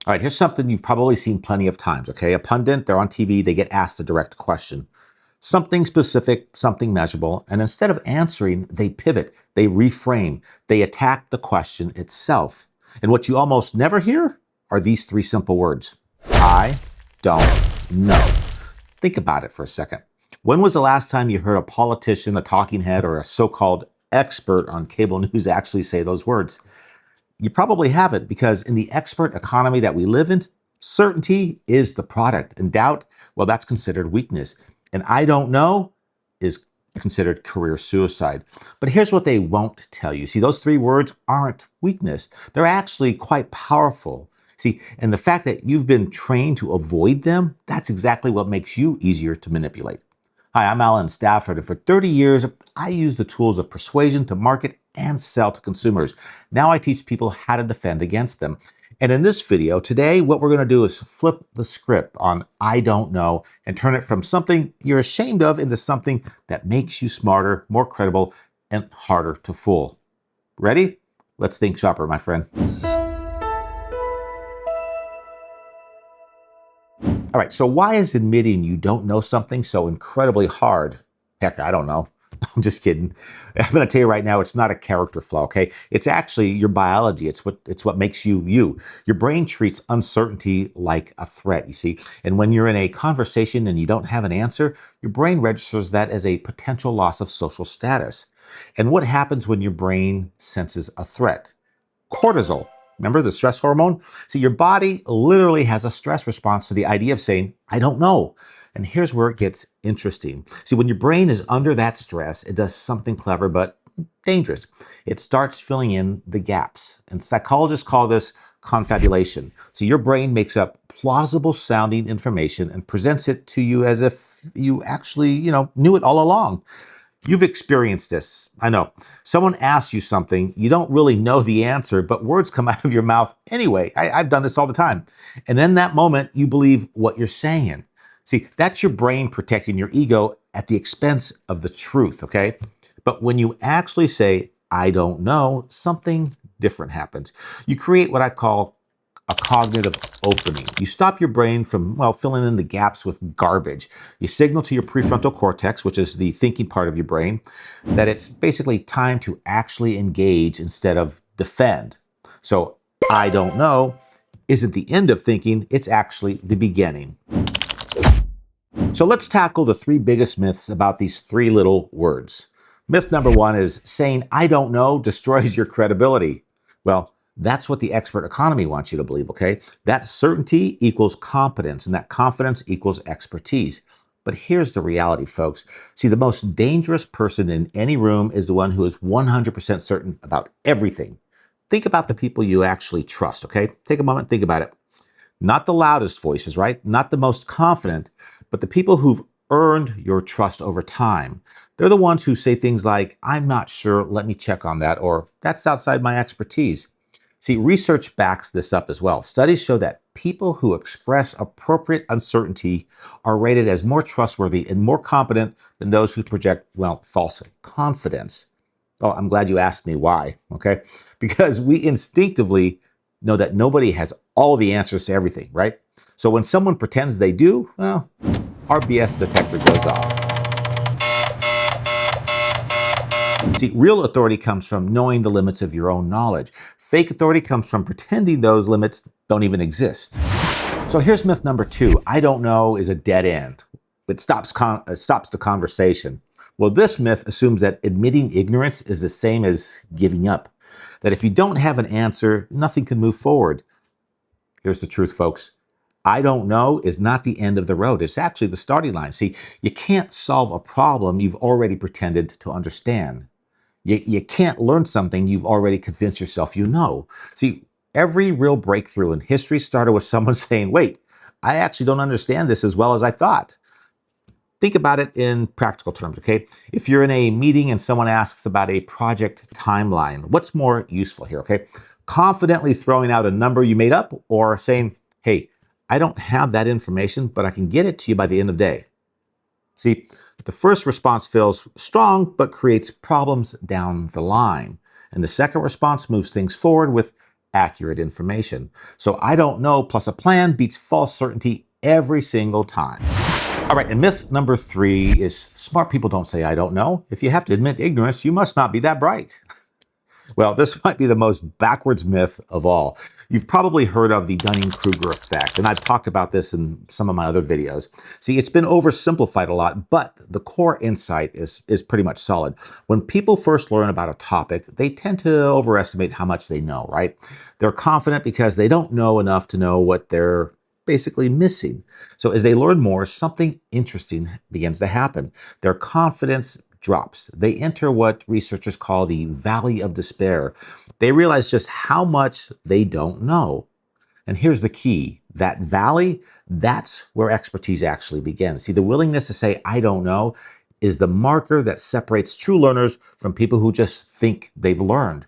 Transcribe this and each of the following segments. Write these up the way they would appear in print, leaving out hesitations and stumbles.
All right, here's something you've probably seen plenty of times, okay? A pundit, they're on TV, they get asked a direct question. Something specific, something measurable, and instead of answering, they pivot, they reframe, they attack the question itself. And what you almost never hear are these three simple words: I don't know. Think about it for a second. When was the last time you heard a politician, a talking head, or a so-called expert on cable news actually say those words? You probably haven't, because in the expert economy that we live in, certainty is the product, and doubt, well, that's considered weakness. And I don't know is considered career suicide. But here's what they won't tell you. See, those three words aren't weakness. They're actually quite powerful. See, and the fact that you've been trained to avoid them, that's exactly what makes you easier to manipulate. Hi, I'm Alan Stafford, and for 30 years, I use the tools of persuasion to market and sell to consumers. Now I teach people how to defend against them. And in this video today, what we're going to do is flip the script on I don't know and turn it from something you're ashamed of into something that makes you smarter, more credible, and harder to fool. Ready? Let's think sharper, my friend. All right, so why is admitting you don't know something so incredibly hard? Heck, I don't know. I'm just kidding. I'm going to tell you right now, it's not a character flaw, okay? It's actually your biology. It's what makes you you. Your brain treats uncertainty like a threat, you see? And when you're in a conversation and you don't have an answer, your brain registers that as a potential loss of social status. And what happens when your brain senses a threat? Cortisol. Remember the stress hormone? See, your body literally has a stress response to the idea of saying, I don't know. And here's where it gets interesting. See, when your brain is under that stress, it does something clever but dangerous. It starts filling in the gaps. And psychologists call this confabulation. So your brain makes up plausible sounding information and presents it to you as if you actually, knew it all along. You've experienced this. I know. Someone asks you something, you don't really know the answer, but words come out of your mouth anyway. I've done this all the time. And in that moment, you believe what you're saying. See, that's your brain protecting your ego at the expense of the truth, okay? But when you actually say, I don't know, something different happens. You create what I call a cognitive opening. You stop your brain from, filling in the gaps with garbage. You signal to your prefrontal cortex, which is the thinking part of your brain, that it's basically time to actually engage instead of defend. So, I don't know isn't the end of thinking, it's actually the beginning. So let's tackle the three biggest myths about these three little words. Myth number one is saying, I don't know, destroys your credibility. Well, that's what the expert economy wants you to believe, okay? That certainty equals competence, and that confidence equals expertise. But here's the reality, folks. See, the most dangerous person in any room is the one who is 100% certain about everything. Think about the people you actually trust, okay? Take a moment, think about it. Not the loudest voices, right? Not the most confident, but the people who've earned your trust over time. They're the ones who say things like, I'm not sure, let me check on that, or that's outside my expertise. See, research backs this up as well. Studies show that people who express appropriate uncertainty are rated as more trustworthy and more competent than those who project, false confidence. Oh, I'm glad you asked me why, okay? Because we instinctively know that nobody has all the answers to everything, right? So when someone pretends they do, our BS detector goes off. See, real authority comes from knowing the limits of your own knowledge. Fake authority comes from pretending those limits don't even exist. So here's myth number two. I don't know is a dead end. It stops the conversation. Well, this myth assumes that admitting ignorance is the same as giving up. That if you don't have an answer, nothing can move forward. Here's the truth, folks. I don't know is not the end of the road. It's actually the starting line. See, you can't solve a problem you've already pretended to understand. You can't learn something you've already convinced yourself you know. See, every real breakthrough in history started with someone saying, wait, I actually don't understand this as well as I thought. Think about it in practical terms, okay? If you're in a meeting and someone asks about a project timeline, what's more useful here, okay? Confidently throwing out a number you made up, or saying, hey, I don't have that information, but I can get it to you by the end of the day. See, the first response feels strong, but creates problems down the line. And the second response moves things forward with accurate information. So I don't know plus a plan beats false certainty every single time. All right, and myth number 3 is smart people don't say I don't know. If you have to admit ignorance, you must not be that bright. Well, this might be the most backwards myth of all. You've probably heard of the Dunning-Kruger effect, and I've talked about this in some of my other videos. See, it's been oversimplified a lot, but the core insight is pretty much solid. When people first learn about a topic, they tend to overestimate how much they know, right? They're confident because they don't know enough to know what they're basically missing. So as they learn more, something interesting begins to happen. Their confidence drops. They enter what researchers call the valley of despair. They realize just how much they don't know. And here's the key. That valley, that's where expertise actually begins. See, the willingness to say, I don't know, is the marker that separates true learners from people who just think they've learned.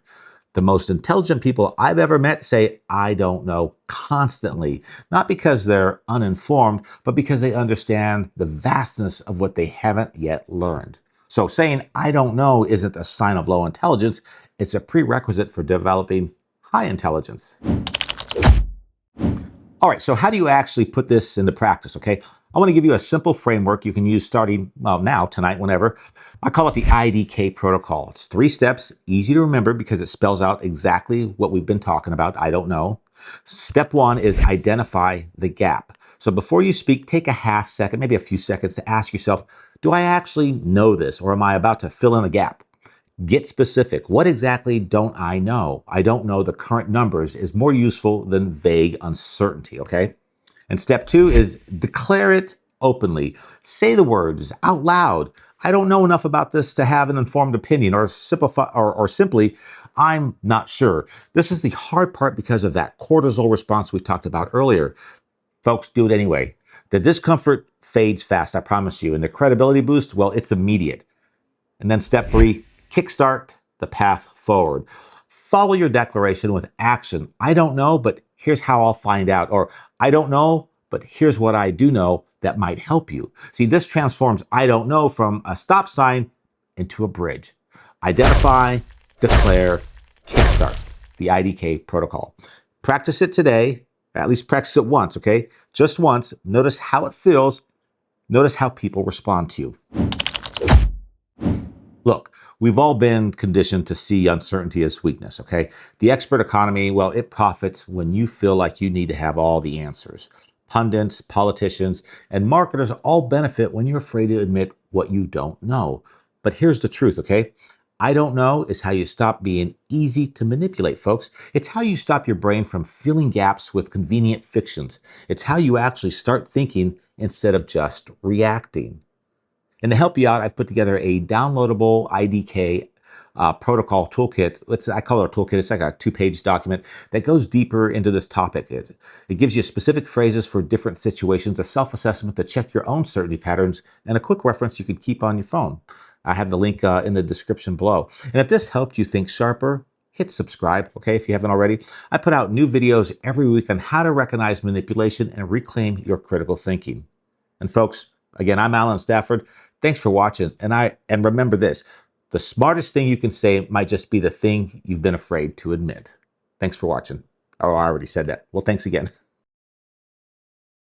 The most intelligent people I've ever met say, I don't know, constantly, not because they're uninformed, but because they understand the vastness of what they haven't yet learned. So saying, I don't know isn't a sign of low intelligence, it's a prerequisite for developing high intelligence. All right, so how do you actually put this into practice, okay? I want to give you a simple framework you can use starting, well, now, tonight, whenever. I call it the IDK protocol. It's 3 steps, easy to remember because it spells out exactly what we've been talking about, I don't know. Step 1 is identify the gap. So before you speak, take a half second, maybe a few seconds to ask yourself, do I actually know this, or am I about to fill in a gap? Get specific. What exactly don't I know? I don't know the current numbers is more useful than vague uncertainty, okay? And step 2 is declare it openly. Say the words out loud. I don't know enough about this to have an informed opinion, or simply, I'm not sure. This is the hard part because of that cortisol response we talked about earlier. Folks, do it anyway. The discomfort fades fast, I promise you. And the credibility boost, well, it's immediate. And then step 3, kickstart the path forward. Follow your declaration with action. I don't know, but here's how I'll find out. Or I don't know, but here's what I do know that might help you. See, this transforms I don't know from a stop sign into a bridge. Identify, declare, kickstart, the IDK protocol. Practice it today. At least practice it once, okay? Just once. Notice how it feels. Notice how people respond to you. Look, we've all been conditioned to see uncertainty as weakness, okay? The expert economy, well, it profits when you feel like you need to have all the answers. Pundits, politicians, and marketers all benefit when you're afraid to admit what you don't know. But here's the truth, okay? I don't know is how you stop being easy to manipulate, folks. It's how you stop your brain from filling gaps with convenient fictions. It's how you actually start thinking instead of just reacting. And to help you out, I've put together a downloadable IDK protocol toolkit. I call it a toolkit. It's like a 2-page document that goes deeper into this topic. It gives you specific phrases for different situations, a self-assessment to check your own certainty patterns, and a quick reference you can keep on your phone. I have the link in the description below. And if this helped you think sharper, hit subscribe, okay, if you haven't already. I put out new videos every week on how to recognize manipulation and reclaim your critical thinking. And folks, again, I'm Alan Stafford. Thanks for watching. And remember this, the smartest thing you can say might just be the thing you've been afraid to admit. Thanks for watching. Oh, I already said that. Well, thanks again.